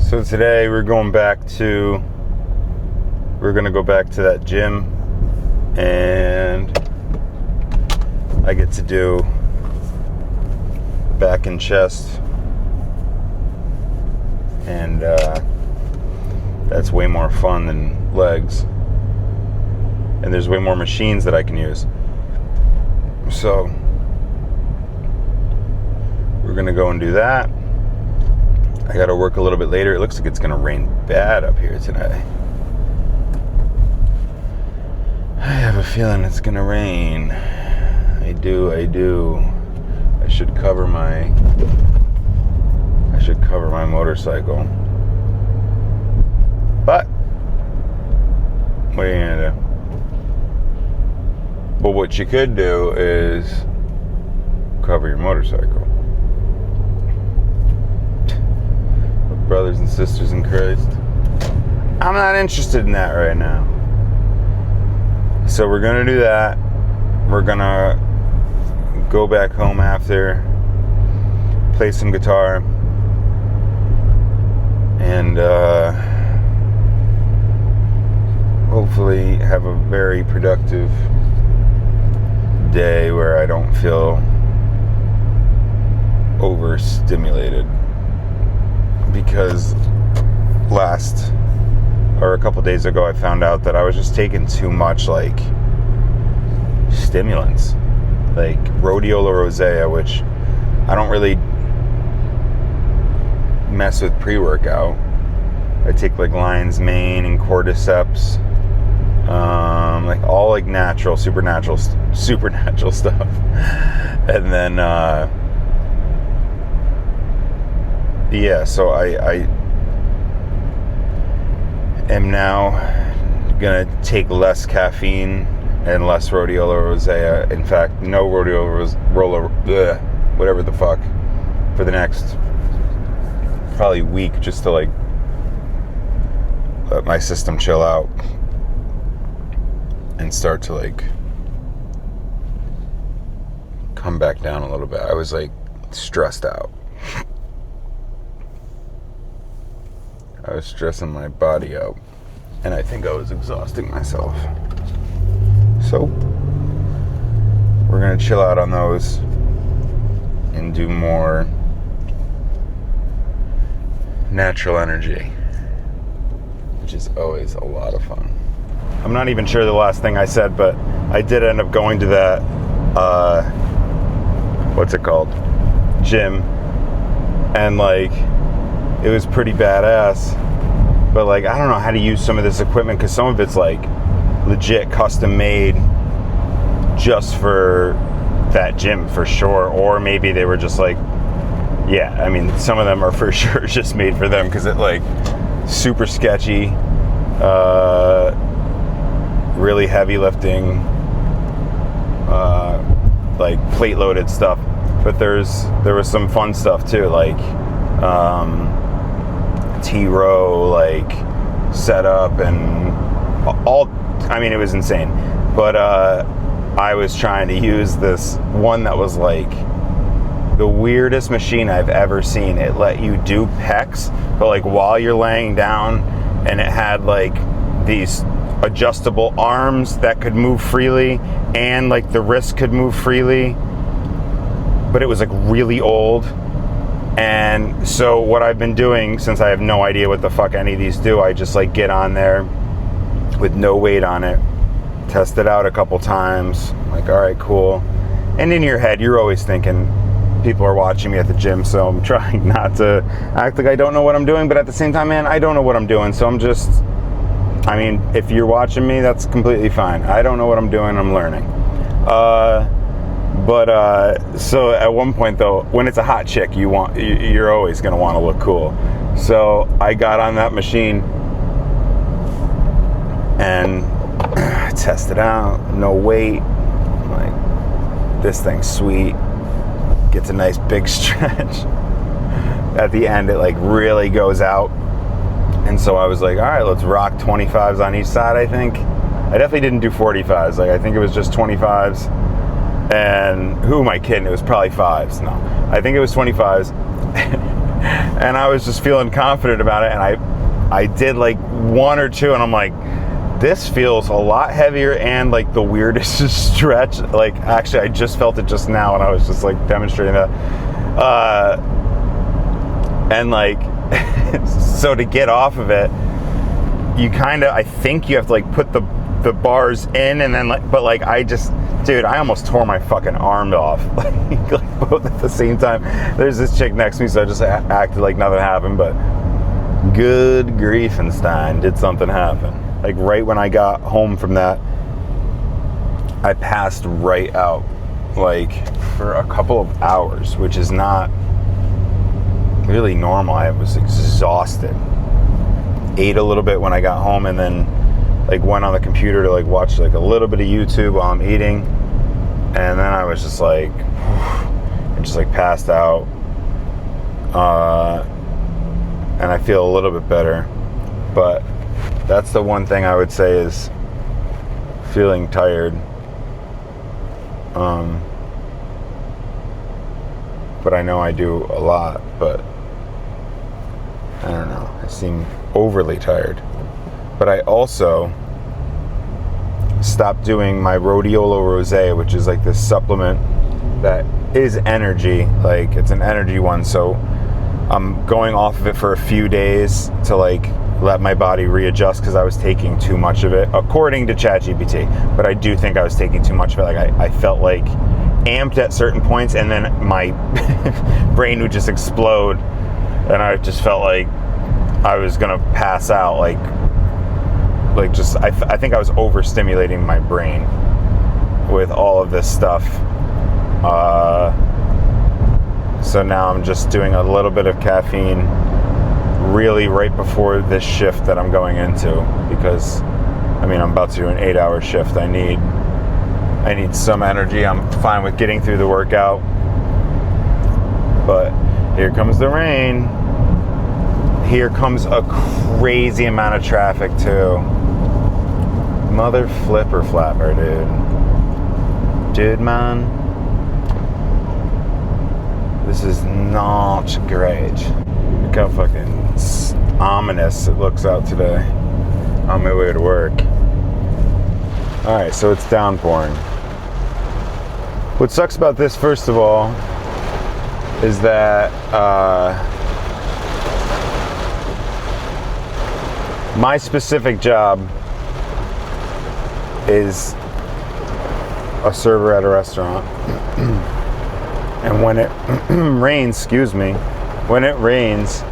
So today we're going to go back to that gym, and I get to do back and chest, and that's way more fun than legs, and there's way more machines that I can use. So we're gonna go and do that. I gotta work a little bit later. It looks like it's gonna rain bad up here today. I have a feeling it's gonna rain. I do. I should cover my motorcycle. But what are you gonna do? But what you could do is cover your motorcycle. Brothers and sisters in Christ, I'm not interested in that right now. So we're gonna do that. We're gonna go back home after, play some guitar, and hopefully have a very productive day where I don't feel overstimulated. Because a couple days ago, I found out that I was just taking too much like stimulants, like rhodiola rosea, which I don't really mess with pre-workout. I take like lion's mane and cordyceps, like all like natural, supernatural stuff, and then so I am now gonna take less caffeine and less rhodiola rosea. In fact, no rhodiola whatever the fuck, for the next probably week, just to like let my system chill out and start to like come back down a little bit. I was like stressed out. I was stressing my body out, and I think I was exhausting myself. So we're gonna chill out on those and do more natural energy, which is always a lot of fun. I'm not even sure the last thing I said, but I did end up going to that gym, and like it was pretty badass, but like I don't know how to use some of this equipment, because some of it's like legit custom made just for that gym for sure, or maybe they were just like, yeah, I mean some of them are for sure just made for them, because it like super sketchy, really heavy lifting, like plate loaded stuff, but there was some fun stuff too, like T-row, like setup and all. I mean, it was insane. But I was trying to use this one that was like the weirdest machine I've ever seen. It let you do pecs, but like while you're laying down, and it had like these adjustable arms that could move freely, and like the wrist could move freely, but it was like really old. And so what I've been doing, since I have no idea what the fuck any of these do, I just like get on there with no weight on it, test it out a couple times, like all right, cool. And in your head you're always thinking people are watching me at the gym, so I'm trying not to act like I don't know what I'm doing, but at the same time, man, I don't know what I'm doing, so I'm just, I mean, if you're watching me, that's completely fine. I don't know what I'm doing, I'm learning. So at one point though, when it's a hot chick, you're always gonna want to look cool. So I got on that machine and tested out, no weight, like this thing's sweet, gets a nice big stretch. At the end it like really goes out, and so I was like, all right, let's rock 25s on each side. I think I definitely didn't do 45s, like I think it was just 25s. And who am I kidding? It was probably 5s. No, I think it was 25s. And I was just feeling confident about it, and I did like one or two, and I'm like, this feels a lot heavier and like the weirdest stretch. Like, actually, I just felt it just now, and I was just like demonstrating that. And like, so to get off of it, you kind of, I think you have to like put the bars in, and then like, but like dude, I almost tore my fucking arm off, like both at the same time. There's this chick next to me, so I just acted like nothing happened, but good griefenstein, did something happen. Like right when I got home from that, I passed right out, like for a couple of hours, which is not really normal. I was exhausted. Ate a little bit when I got home, and then like went on the computer to like watch like a little bit of YouTube while I'm eating, and then I was just like, I just like passed out, and I feel a little bit better. But that's the one thing I would say is feeling tired. But I know I do a lot, but I don't know, I seem overly tired. But I also stopped doing my Rhodiola Rosé, which is like this supplement that is energy, like it's an energy one. So I'm going off of it for a few days to like let my body readjust, because I was taking too much of it, according to ChatGPT. But I do think I was taking too much of it. Like I felt like amped at certain points, and then my brain would just explode, and I just felt like I was gonna pass out. Like just I think I was overstimulating my brain with all of this stuff. So now I'm just doing a little bit of caffeine really right before this shift that I'm going into, because I mean, I'm about to do an 8-hour shift. I need some energy. I'm fine with getting through the workout, but here comes the rain. Here comes a crazy amount of traffic too. Mother flipper flapper, dude, man, this is not great. Look how fucking ominous it looks out today on my way to work. Alright, so it's downpouring. What sucks about this, first of all, is that my specific job is a server at a restaurant. And when it rains, when it rains,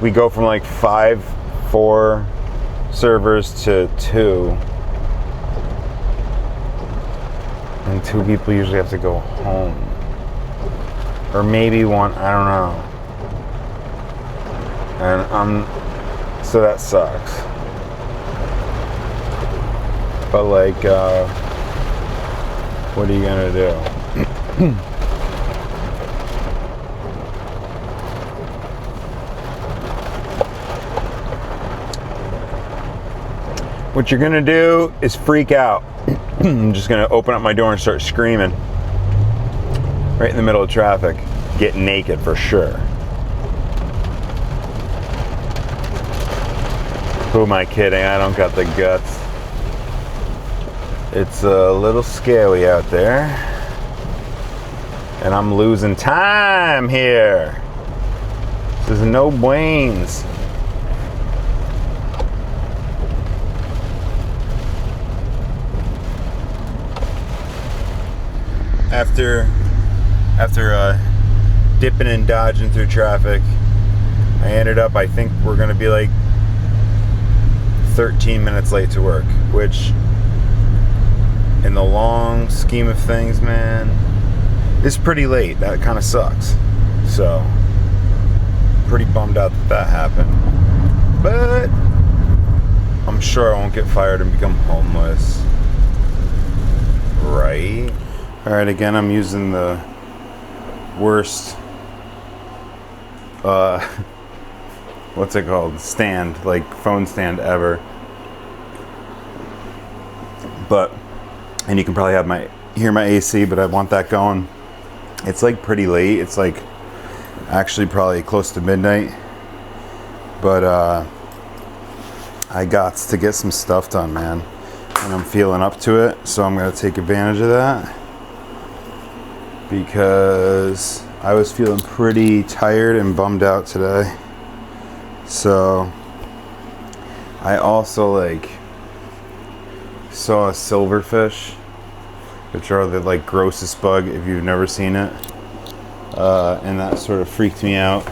we go from like 4 servers to 2. And 2 people usually have to go home. Or maybe 1, I don't know. And so that sucks. But like, what are you gonna do? What you're gonna do is freak out. I'm just gonna open up my door and start screaming. Right in the middle of traffic. Get naked for sure. Who am I kidding? I don't got the guts. It's a little scary out there. And I'm losing time here. This is no brains. After dipping and dodging through traffic, I ended up, I think we're gonna be like 13 minutes late to work, which in the long scheme of things, man, is pretty late. That kind of sucks. So, pretty bummed out that happened. But I'm sure I won't get fired and become homeless. Right? Alright, again, I'm using the worst, what's it called? Stand, like phone stand ever. But, and you can probably hear my AC, but I want that going. It's like pretty late. It's like Actually, probably close to midnight. But I got to get some stuff done, man. And I'm feeling up to it, so I'm gonna take advantage of that. Because I was feeling pretty tired and bummed out today. So I also like saw a silverfish, which are the like grossest bug if you've never seen it. And that sort of freaked me out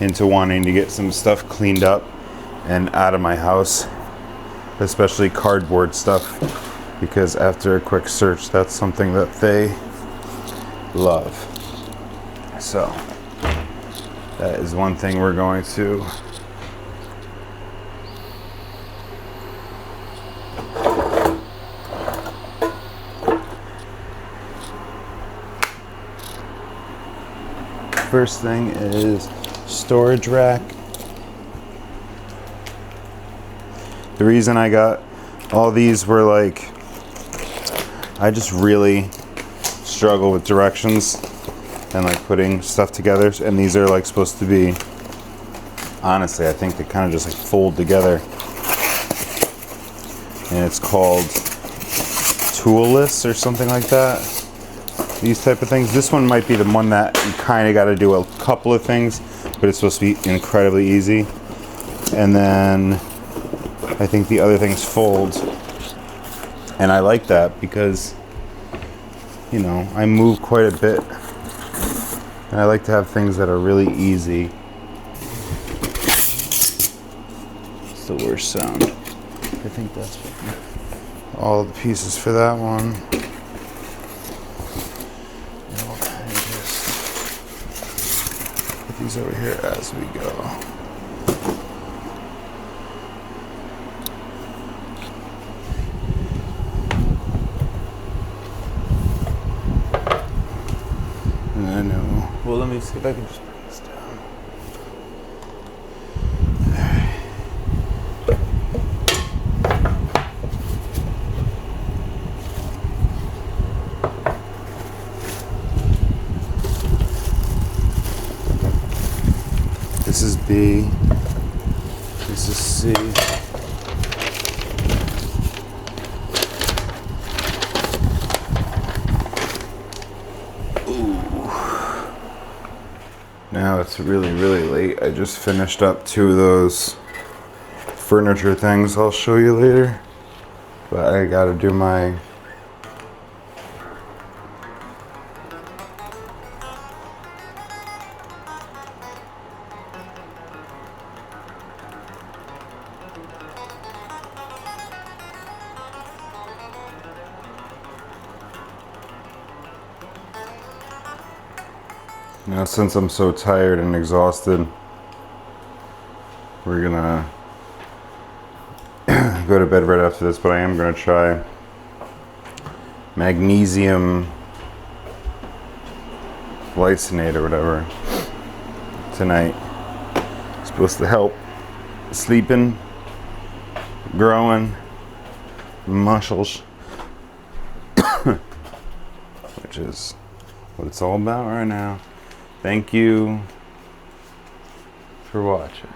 into wanting to get some stuff cleaned up and out of my house, especially cardboard stuff, because after a quick search, that's something that they love. So that is one thing we're going to first thing is storage rack. The reason I got all these were like, I just really struggle with directions and like putting stuff together, and these are like supposed to be, honestly, I think they kind of just like fold together, and it's called toolless or something like that. These type of things. This one might be the one that you kind of got to do a couple of things, but it's supposed to be incredibly easy. And then I think the other things fold, and I like that because, you know, I move quite a bit, and I like to have things that are really easy. It's the worst sound. I think that's what, all the pieces for that one. These over here as we go. And I know. Well, let me see if I can just bring this down. This is B. This is C. Ooh. Now it's really, really late. I just finished up 2 of those furniture things I'll show you later. But I gotta do my now, since I'm so tired and exhausted, we're gonna go to bed right after this, but I am gonna try magnesium glycinate or whatever tonight. It's supposed to help sleeping, growing muscles, which is what it's all about right now. Thank you for watching.